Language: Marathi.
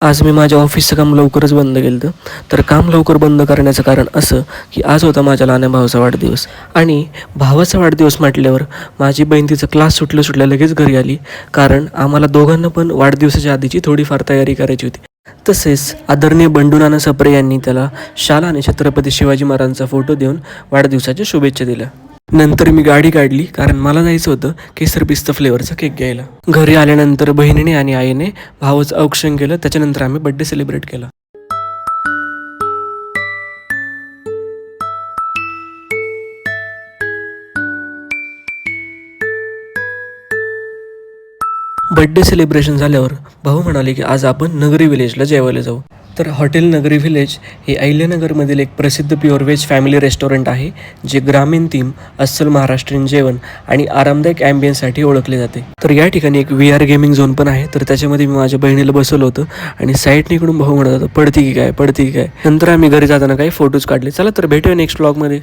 आज मी माझ्या ऑफिसचं काम लवकरच बंद केलं तर काम लवकर बंद करण्याचं कारण असं की आज होता माझ्या लहान भावाचा वाढदिवस. आणि भावाचा वाढदिवस म्हटल्यावर माझी बहीण तिचं क्लास सुटल्या लगेच घरी आली, कारण आम्हाला दोघांना पण वाढदिवसाच्या आधीची थोडीफार तयारी करायची होती. तसेच आदरणीय बंडू नाना सप्रे यांनी त्याला शाल आणि छत्रपती शिवाजी महाराजांचा फोटो देऊन वाढदिवसाच्या शुभेच्छा दिल्या. नंतर मी गाडी काढली, कारण मला जायचं होतं केसर पिस्ता फ्लेवरचा केक घ्यायला. घरी आल्यानंतर बहिणीने आणि आईने भावाचं औक्षण केलं. त्याच्यानंतर आम्ही बड्डे सेलिब्रेट केला. बड्डे सेलिब्रेशन झाल्यावर भाऊ म्हणाले की आज आपण नगरी विलेजला जेवायला जाऊ. तर हॉटेल नगरी विलेज हे अहिल्यानगरमधील एक प्रसिद्ध प्युअर व्हेज फॅमिली रेस्टॉरंट आहे, जे ग्रामीण थीम, अस्सल महाराष्ट्रीयन जेवण आणि आरामदायक ॲम्बियन्ससाठी ओळखले जाते. तर या ठिकाणी एक VR गेमिंग झोन पण आहे. तर त्याच्यामध्ये मी माझ्या बहिणीला बसवलं होतं आणि साईडने इकडून भाऊ म्हणत होता पडती की काय. नंतर आम्ही घरी जाताना काही फोटोज काढले. चला तर भेटूया नेक्स्ट व्लॉगमध्ये.